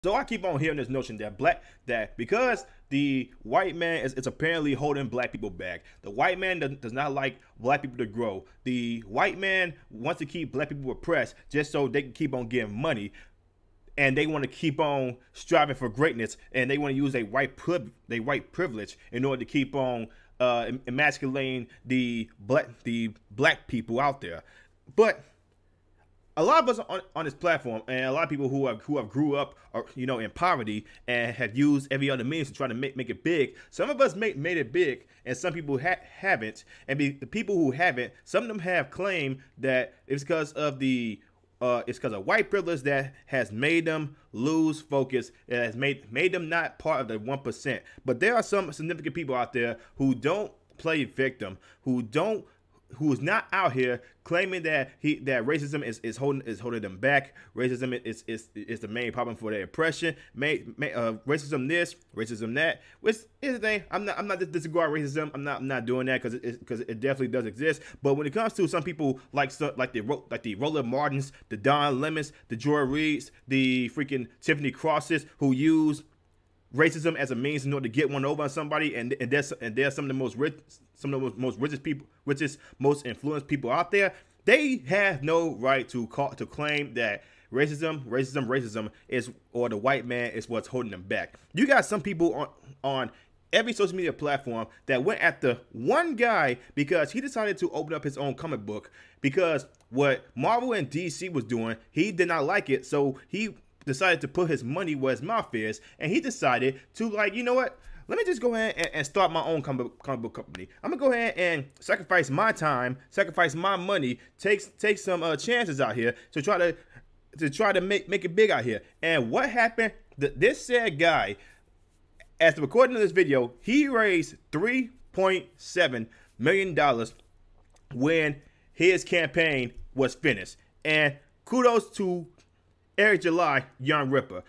So I keep on hearing this notion that because the white man is apparently holding black people back, the white man does not like black people to grow. The white man wants to keep black people oppressed just so they can keep on getting money, and they want to keep on striving for greatness, and they want to use their white privilege in order to keep on emasculating the black people out there. But a lot of us on this platform, and a lot of people who have grew up, in poverty and have used every other means to try to make it big. Some of us made it big, and some people haven't. And the people who haven't, some of them have claimed that it's because of white privilege that has made them lose focus. It has made them not part of the 1%. But there are some significant people out there who don't play victim, who's not out here claiming that racism is holding them back. Racism is the main problem for their oppression. Racism this, racism that. Which is the thing. I'm not disagreeing racism. I'm not doing that because it definitely does exist. But when it comes to some people like the Roland Martins, the Don Lemons, the Joy Reids, the freaking Tiffany Crosses, who use racism as a means in order to get one over on somebody, and they're some of the most richest people, most influenced people out there. They have no right to claim that racism is, or the white man is what's holding them back. You got some people on every social media platform that went after one guy because he decided to open up his own comic book, because what Marvel and DC was doing, he did not like it, so he decided to put his money where his mouth is, and he decided to, like, you know what? Let me just go ahead and start my own comic book company. I'm gonna go ahead and sacrifice my time, sacrifice my money, take some chances out here to try to make it big out here. And what happened? This said guy, as the recording of this video, he raised $3.7 million when his campaign was finished. And kudos to Eric July, Young Ripper.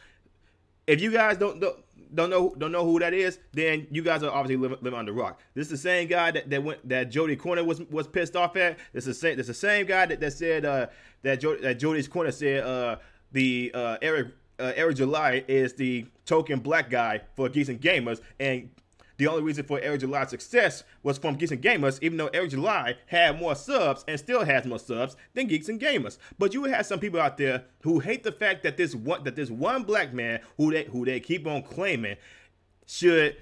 If you guys don't know who that is, then you guys are obviously living on the rock. This is the same guy that Jodys Corner was pissed off at. This is the same guy that said that Jodys Corner said Eric July is the token black guy for Geeks and Gamers, and the only reason for Eric July's success was from Geeks and Gamers, even though Eric July had more subs and still has more subs than Geeks and Gamers. But you have some people out there who hate the fact that this one black man who they keep on claiming should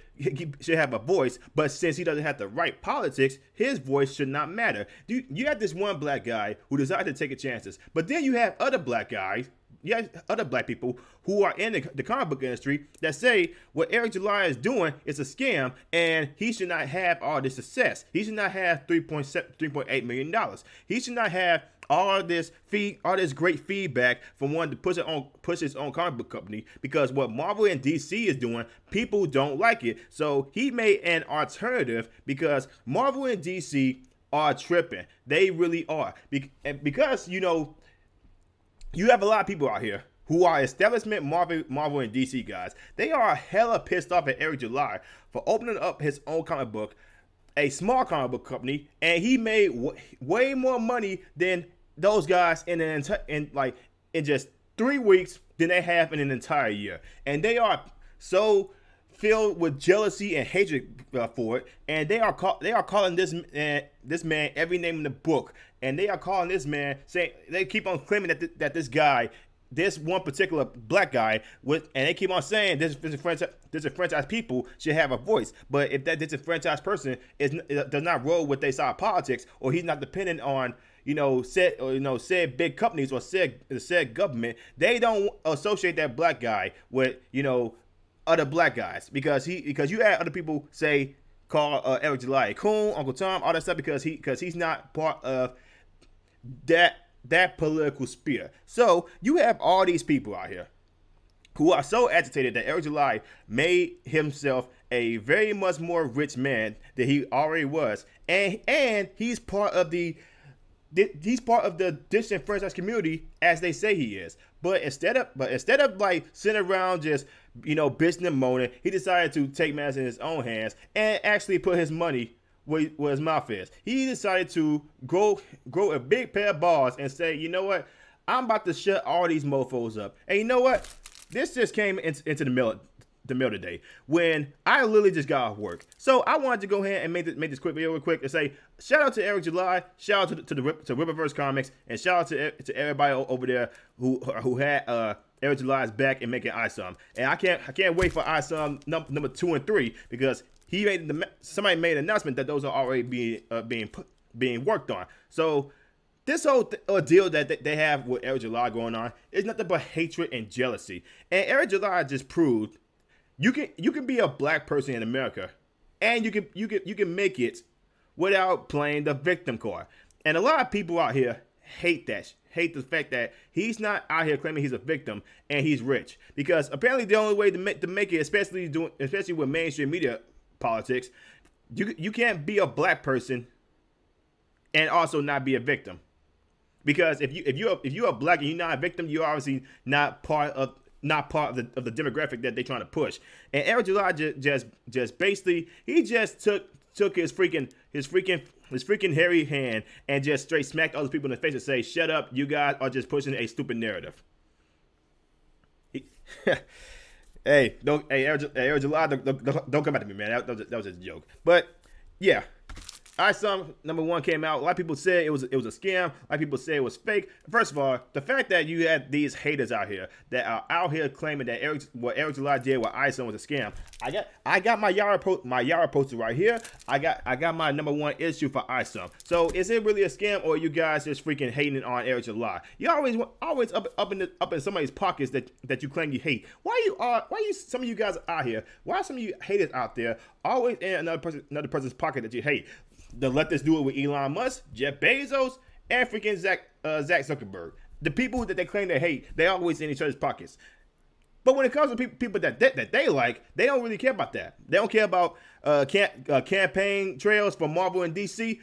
have a voice, but since he doesn't have the right politics, his voice should not matter. You have this one black guy who decided to take chances, but then you have other black guys. You have other black people who are in the comic book industry that say what Eric July is doing is a scam, and he should not have all this success. He should not have $3.8 million. He should not have all this great feedback from wanting to push his own comic book company, because what Marvel and DC is doing, people don't like it. So he made an alternative, because Marvel and DC are tripping. They really are. Because, you have a lot of people out here who are establishment Marvel and DC guys. They are hella pissed off at Eric July for opening up his own comic book, a small comic book company, and he made way more money than those guys in just 3 weeks than they have in an entire year. And they are so filled with jealousy and hatred for it, and they are calling this man every name in the book, and they are calling this man, saying, they keep on claiming that this guy, this one particular black guy, and they keep on saying disenfranchised people should have a voice. But if that disenfranchised person does not roll with their side of politics, or he's not dependent on said big companies or said government, they don't associate that black guy with other black guys, because you had other people call Eric July a coon, Uncle Tom, all that stuff, because he's not part of that political sphere. So you have all these people out here who are so agitated that Eric July made himself a very much more rich man than he already was, and he's part of the disenfranchised community, as they say he is. But instead of like sitting around just bitching and moaning, he decided to take matters in his own hands and actually put his money where his mouth is. He decided to grow a big pair of balls and say, you know what, I'm about to shut all these mofos up. And you know what? this just came into the middle today when I literally just got off work. So I wanted to go ahead and make this quick video real quick and say shout out to Eric July, shout out to Rippaverse Comics, and shout out to everybody over there who had Eric July's back and making Isom. And I can't wait for Isom number 2 and 3 because somebody made an announcement that those are already being worked on. So this whole deal that they have with Eric July going on is nothing but hatred and jealousy. And Eric July just proved you can be a black person in America, and you can make it without playing the victim card. And a lot of people out here hate the fact that he's not out here claiming he's a victim and he's rich, because apparently the only way to make it, especially with mainstream media politics, you can't be a black person and also not be a victim. Because if you're a black and you're not a victim, you're obviously not part of the demographic that they're trying to push. And Eric July just basically he just took his freaking hairy hand and just straight smacked other people in the face and say, "Shut up, you guys are just pushing a stupid narrative." Hey, Eric July, don't come at me, man. That was just a joke. But yeah. Isom #1 came out. A lot of people said it was a scam. A lot of people said it was fake. First of all, the fact that you had these haters out here that are out here claiming that what Eric July did with Isom was a scam. I got my Yara poster right here. I got my #1 issue for Isom. So is it really a scam, or are you guys just freaking hating on Eric July? You always up in somebody's pockets that you claim you hate. Why some of you guys out here? Why are some of you haters out there always in another person's pocket that you hate? Let this do it with Elon Musk, Jeff Bezos, and freaking Zach Zuckerberg. The people that they claim they hate, they always in each other's pockets. But when it comes to people that they like, they don't really care about that. They don't care about campaign trails for Marvel and DC.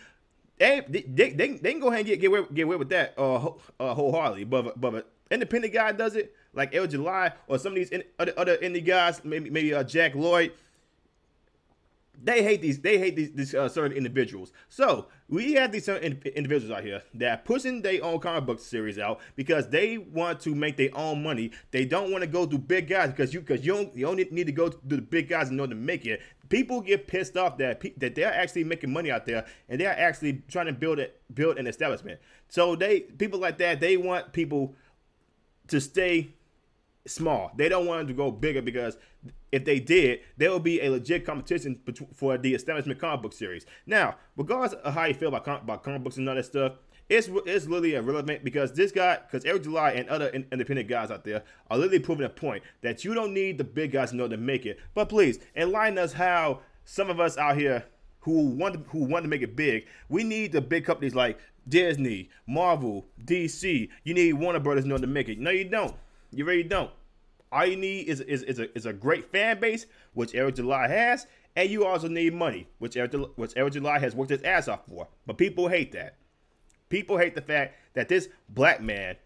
They can go ahead and get away with that wholeheartedly. But an independent guy does it, like Eric July or some of these other indie guys, maybe Jack Lloyd. They hate these certain individuals. So we have these certain individuals out here that are pushing their own comic book series out because they want to make their own money. They don't want to go through big guys because you don't need to go through the big guys in order to make it. People get pissed off that they're actually making money out there and they're actually trying to build an establishment. So people like that, they want people to stay small. They don't want them to go bigger because if they did, there will be a legit competition for the establishment comic book series. Now, regardless of how you feel about comic books and all that stuff, it's literally irrelevant because Eric July and other independent guys out there are literally proving a point that you don't need the big guys in order to make it. But please, enlighten us how some of us out here who want to make it big, we need the big companies like Disney, Marvel, DC. You need Warner Brothers in order to make it. No, you don't. You really don't. All you need is a great fan base, which Eric July has, and you also need money, which Eric July has worked his ass off for. But people hate that. People hate the fact that this black man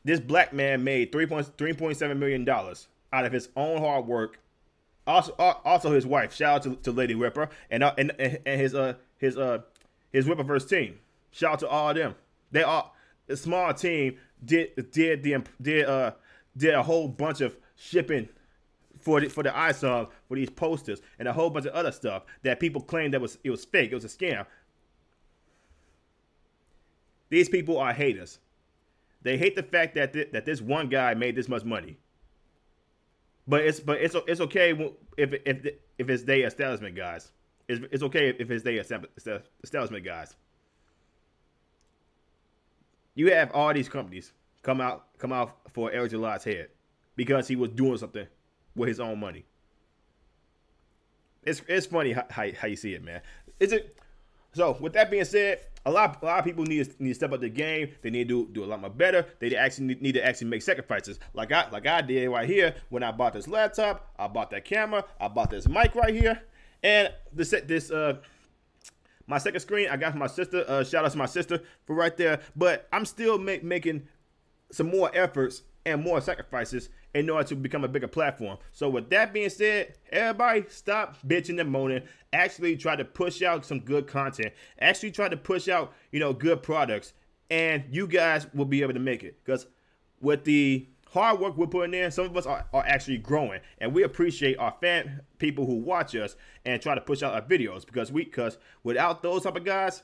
made $3.7 million out of his own hard work. Also his wife. Shout out to Lady Ripper and his Rippaverse team. Shout out to all of them. They are a small team. Did a whole bunch of shipping for the Isom for these posters and a whole bunch of other stuff that people claimed it was fake. It was a scam. These people are haters. They hate the fact that this one guy made this much money. But it's okay if it's they establishment guys. It's okay if it's they establishment guys. You have all these companies come out for Eric July's head because he was doing something with his own money. It's funny how you see it, man. So with that being said, a lot of people need to step up the game. They need to do a lot more better. They actually need to make sacrifices, like I did right here when I bought this laptop. I bought that camera. I bought this mic right here, and my second screen I got from my sister. Shout out to my sister for right there. But I'm still making some more efforts and more sacrifices in order to become a bigger platform. So with that being said, everybody stop bitching and moaning. Actually try to push out some good content. Actually try to push out, good products, and you guys will be able to make it. Because with the hard work we're putting in, some of us are actually growing, and we appreciate our fan people who watch us and try to push out our videos, because without those type of guys,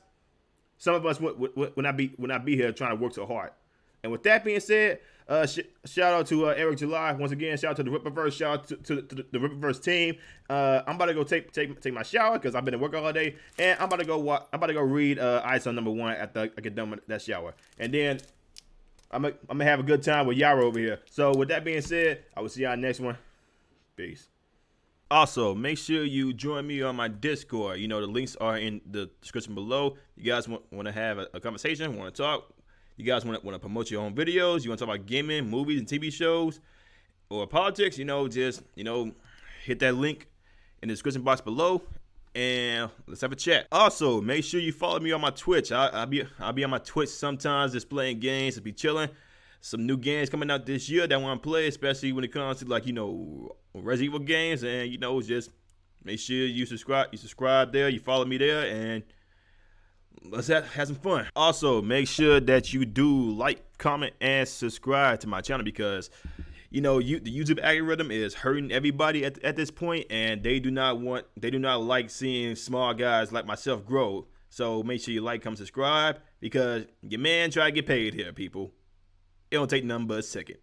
some of us would not be here trying to work so hard. And with that being said, shout out to Eric July once again. Shout out to the Rippaverse. Shout out to the Rippaverse team. I'm about to go take my shower because I've been at work all day, and I'm about to go read Isom #1 after I get done with that shower, and then I'm gonna have a good time with Yara over here. So with that being said, I will see y'all next one. Peace. Also, make sure you join me on my Discord. You know, the links are in the description below. You guys want to have a conversation, want to talk. You guys want to promote your own videos. You want to talk about gaming, movies, and TV shows, or politics. You know, just hit that link in the description box below, and let's have a chat. Also, make sure you follow me on my Twitch. I'll be on my Twitch sometimes, just playing games, to be chilling. Some new games coming out this year that I want to play, especially when it comes to Resident Evil games. And just make sure you subscribe. You subscribe there. You follow me there, and let's have some fun. Also, make sure that you do like, comment, and subscribe to my channel, because the YouTube algorithm is hurting everybody at this point, and they do not like seeing small guys like myself grow. So make sure you like, comment, subscribe, because your man try to get paid here, people. It don't take nothing but a second.